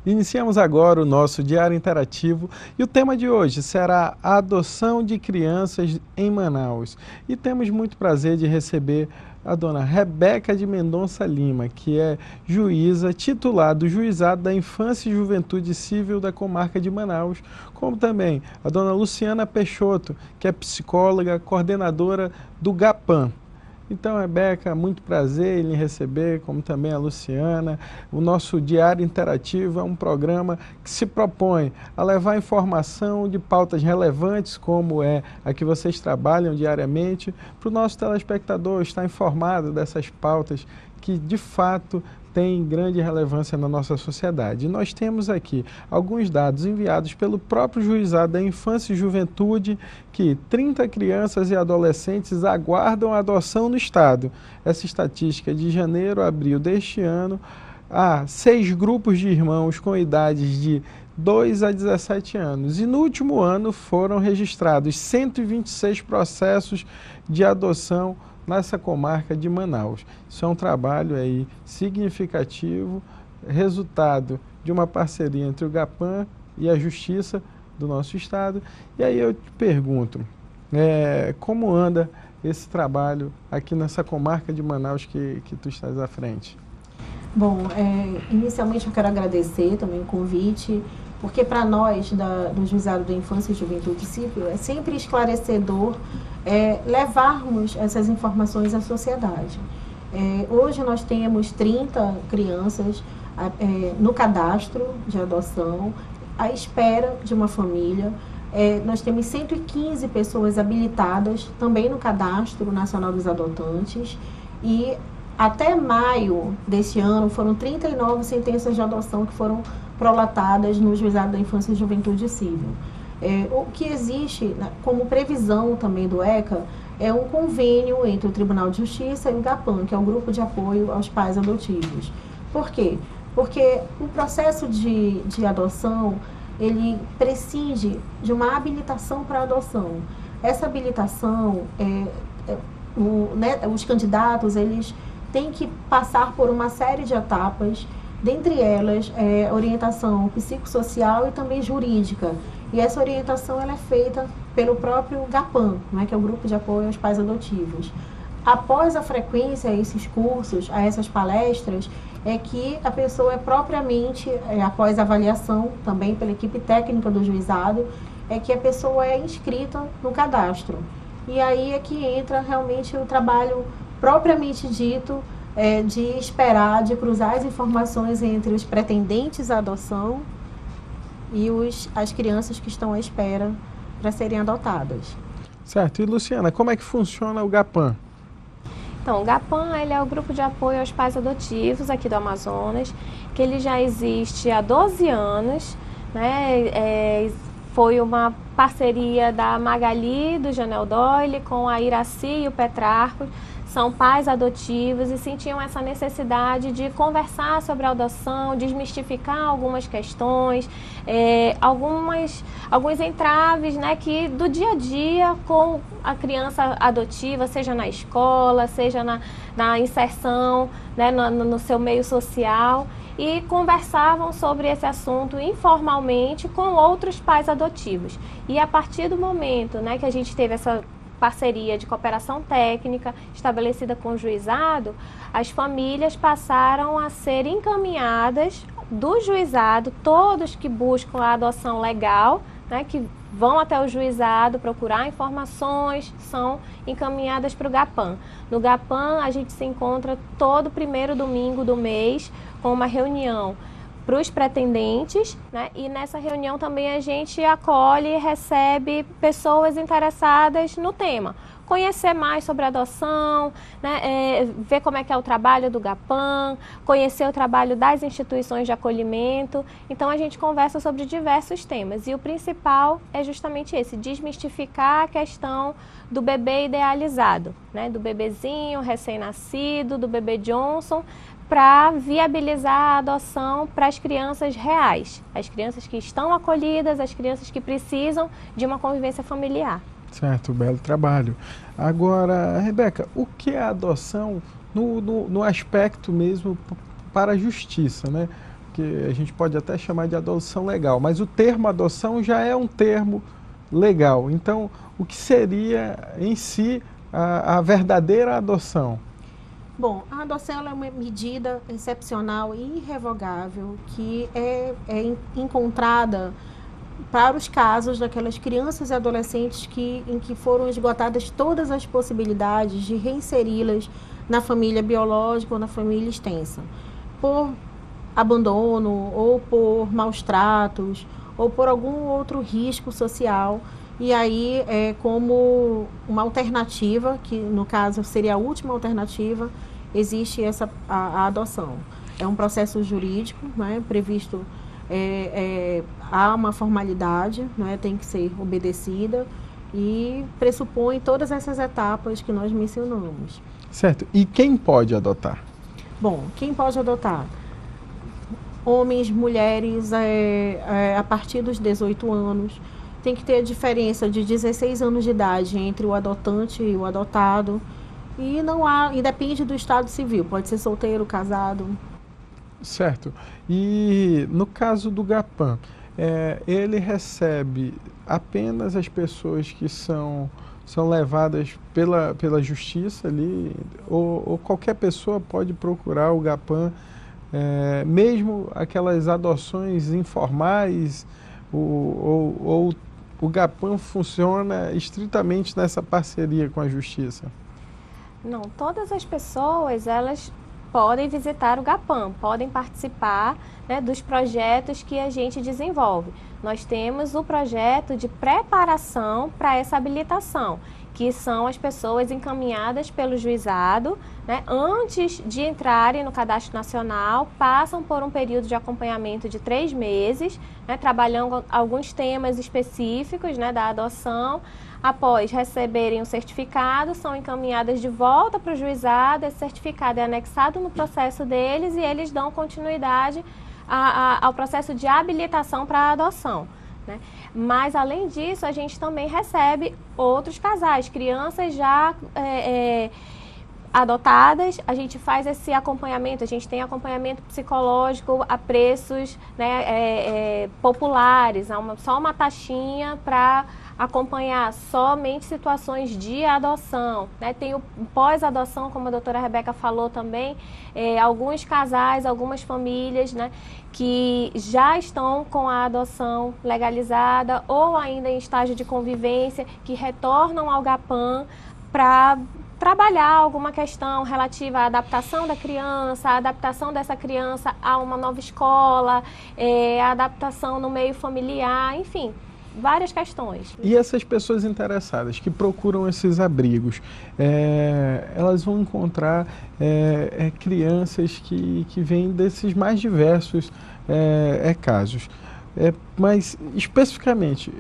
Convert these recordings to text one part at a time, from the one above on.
Iniciamos agora o nosso Diário Interativo e o tema de hoje será a adoção de crianças em Manaus. E temos muito prazer de receber a dona Rebeca de Mendonça Lima, que é juíza titular do Juizado da Infância e Juventude Civil da Comarca de Manaus, como também a dona Luciana Peixoto, que é psicóloga, coordenadora do GAPAM. Então, Rebeca, muito prazer em receber, como também a Luciana. O nosso Diário Interativo é um programa que se propõe a levar informação de pautas relevantes, como é a que vocês trabalham diariamente, para o nosso telespectador estar informado dessas pautas que, de fato, tem grande relevância na nossa sociedade. E nós temos aqui alguns dados enviados pelo próprio Juizado da Infância e Juventude, que 30 crianças e adolescentes aguardam a adoção no Estado. Essa estatística é de janeiro a abril deste ano. Há 6 grupos de irmãos com idades de 2 a 17 anos. E no último ano foram registrados 126 processos de adoção nessa comarca de Manaus. Isso é um trabalho aí significativo, resultado de uma parceria entre o GAPAM e a Justiça do nosso estado. E aí eu te pergunto, como anda esse trabalho aqui nessa comarca de Manaus que tu estás à frente? Bom, inicialmente eu quero agradecer também o convite, porque para nós do Juizado da Infância e Juventude Civil é sempre esclarecedor levarmos essas informações à sociedade. Hoje nós temos 30 crianças no cadastro de adoção, à espera de uma família. Nós temos 115 pessoas habilitadas também no Cadastro Nacional dos Adotantes e até maio deste ano foram 39 sentenças de adoção que foram prolatadas no Juizado da Infância e Juventude Civil. O que existe como previsão também do ECA é um convênio entre o Tribunal de Justiça e o GAPAM, que é o Grupo de Apoio aos Pais Adotivos. Por quê? Porque o processo de adoção, ele prescinde de uma habilitação para adoção. Essa habilitação, os candidatos, eles têm que passar por uma série de etapas, dentre elas orientação psicossocial e também jurídica. E essa orientação ela é feita pelo próprio GAPAM, né, que é o Grupo de Apoio aos Pais Adotivos. Após a frequência a esses cursos, a essas palestras, é que a pessoa propriamente, após a avaliação também pela equipe técnica do juizado, é que a pessoa é inscrita no cadastro. E aí é que entra realmente o trabalho propriamente dito, de esperar, de cruzar as informações entre os pretendentes à adoção e as crianças que estão à espera para serem adotadas. Certo. E Luciana, como é que funciona o GAPAM? Então, o GAPAM ele é o Grupo de Apoio aos Pais Adotivos aqui do Amazonas, que ele já existe há 12 anos, né? Foi uma parceria da Magali, do Janel Doyle, com a Iraci e o Petrarco. São pais adotivos e sentiam essa necessidade de conversar sobre a adoção, desmistificar algumas questões, alguns entraves, né, que do dia a dia com a criança adotiva, seja na escola, seja na inserção, né, no seu meio social, e conversavam sobre esse assunto informalmente com outros pais adotivos. E a partir do momento, né, que a gente teve essa parceria de cooperação técnica estabelecida com o juizado, as famílias passaram a ser encaminhadas do juizado, todos que buscam a adoção legal, né, que vão até o juizado procurar informações, são encaminhadas para o GAPAM. No GAPAM a gente se encontra todo primeiro domingo do mês com uma reunião para os pretendentes, né? E nessa reunião também a gente acolhe e recebe pessoas interessadas no tema. Conhecer mais sobre a adoção, né? Ver como é que é o trabalho do GAPAM, conhecer o trabalho das instituições de acolhimento. Então a gente conversa sobre diversos temas e o principal é justamente esse, desmistificar a questão do bebê idealizado, né? Do bebezinho recém-nascido, do bebê Johnson, para viabilizar a adoção para as crianças reais, as crianças que estão acolhidas, as crianças que precisam de uma convivência familiar. Certo, belo trabalho. Agora, Rebeca, o que é a adoção no aspecto mesmo para a justiça, né? que a gente pode até chamar de adoção legal, mas o termo adoção já é um termo legal. Então, o que seria em si a verdadeira adoção? Bom, a adoção ela é uma medida excepcional e irrevogável que é encontrada para os casos daquelas crianças e adolescentes em que foram esgotadas todas as possibilidades de reinseri-las na família biológica ou na família extensa, por abandono ou por maus tratos ou por algum outro risco social. E aí, como uma alternativa, que no caso seria a última alternativa, existe a adoção. É um processo jurídico, né, previsto, há uma formalidade, né, tem que ser obedecida e pressupõe todas essas etapas que nós mencionamos. Certo. E quem pode adotar? Bom, quem pode adotar? Homens, mulheres, a partir dos 18 anos. Tem que ter a diferença de 16 anos de idade entre o adotante e o adotado. E depende do estado civil, pode ser solteiro, casado. Certo. E no caso do GAPAM, ele recebe apenas as pessoas que são levadas pela justiça ali, ou qualquer pessoa pode procurar o GAPAM, mesmo aquelas adoções informais, ou o GAPAM funciona estritamente nessa parceria com a justiça? Não, todas as pessoas, elas podem visitar o GAPAM, podem participar, né, dos projetos que a gente desenvolve. Nós temos o projeto de preparação para essa habilitação, que são as pessoas encaminhadas pelo juizado, né, antes de entrarem no Cadastro Nacional, passam por um período de acompanhamento de 3 meses, né, trabalhando alguns temas específicos, né, da adoção. Após receberem o certificado, são encaminhadas de volta para o juizado, esse certificado é anexado no processo deles e eles dão continuidade ao processo de habilitação para a adoção, né? Mas, além disso, a gente também recebe outros casais, crianças já adotadas, a gente faz esse acompanhamento, a gente tem acompanhamento psicológico a preços, né, populares, só uma taxinha para acompanhar somente situações de adoção, né? Tem o pós-adoção, como a doutora Rebeca falou também, alguns casais, algumas famílias, né, que já estão com a adoção legalizada ou ainda em estágio de convivência, que retornam ao GAPAM para trabalhar alguma questão relativa à adaptação da criança, a adaptação dessa criança a uma nova escola, a adaptação no meio familiar, enfim, várias questões. E essas pessoas interessadas que procuram esses abrigos, elas vão encontrar crianças que vêm desses mais diversos casos. Mas, especificamente,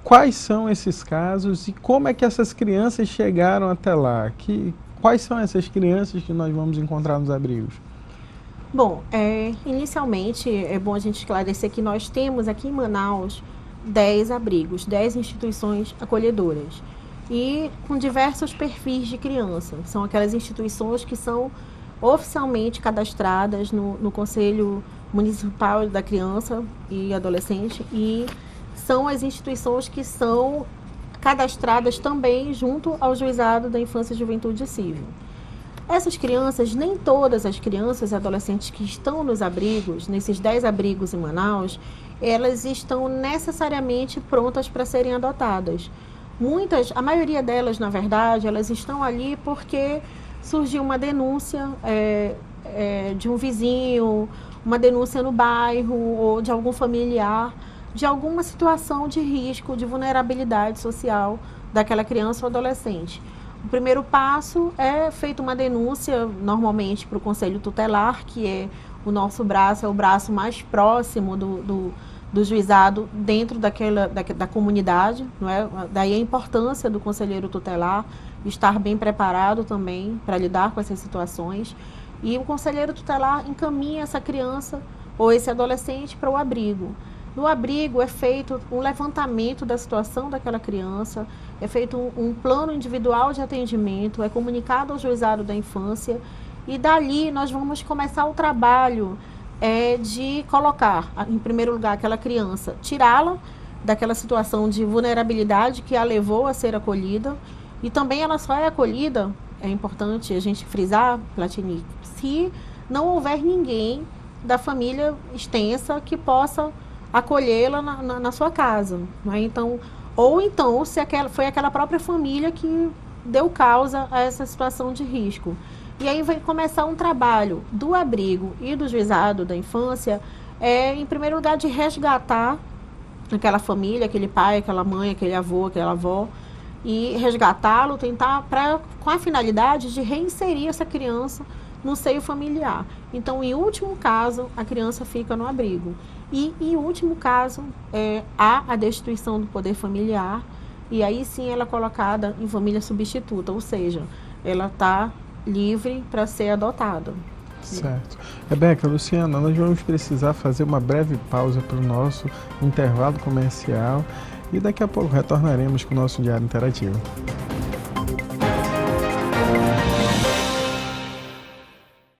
quais são esses casos e como é que essas crianças chegaram até lá? Quais são essas crianças que nós vamos encontrar nos abrigos? Bom, inicialmente é bom a gente esclarecer que nós temos aqui em Manaus 10 abrigos, 10 instituições acolhedoras e com diversos perfis de criança. São aquelas instituições que são oficialmente cadastradas no Conselho Municipal da Criança e Adolescente e são as instituições que são cadastradas também junto ao Juizado da Infância e Juventude Civil. Essas crianças, nem todas as crianças e adolescentes que estão nos abrigos, nesses 10 abrigos em Manaus, elas estão necessariamente prontas para serem adotadas. A maioria delas, na verdade, elas estão ali porque surgiu uma denúncia de um vizinho, uma denúncia no bairro ou de algum familiar, de alguma situação de risco, de vulnerabilidade social daquela criança ou adolescente. O primeiro passo é feita uma denúncia, normalmente para o Conselho Tutelar, que é o nosso braço, é o braço mais próximo do juizado dentro da comunidade, não é? Daí a importância do conselheiro tutelar estar bem preparado também para lidar com essas situações. E o conselheiro tutelar encaminha essa criança ou esse adolescente para o abrigo. No abrigo é feito um levantamento da situação daquela criança, é feito um plano individual de atendimento, é comunicado ao juizado da infância e dali nós vamos começar o trabalho é de colocar, em primeiro lugar, aquela criança, tirá-la daquela situação de vulnerabilidade que a levou a ser acolhida. E também ela só é acolhida, é importante a gente frisar, Platini, se não houver ninguém da família extensa que possa acolhê-la na sua casa. Né? Então, ou então, se foi aquela própria família que deu causa a essa situação de risco. E aí vai começar um trabalho do abrigo e do juizado da infância, em primeiro lugar, de resgatar aquela família, aquele pai, aquela mãe, aquele avô, aquela avó, e resgatá-lo, tentar, com a finalidade de reinserir essa criança no seio familiar. Então, em último caso, a criança fica no abrigo. E, em último caso, há a destituição do poder familiar, e aí sim ela é colocada em família substituta, ou seja, ela está livre para ser adotada. Certo. Rebeca, Luciana, nós vamos precisar fazer uma breve pausa para o nosso intervalo comercial e daqui a pouco retornaremos com o nosso Diário Interativo.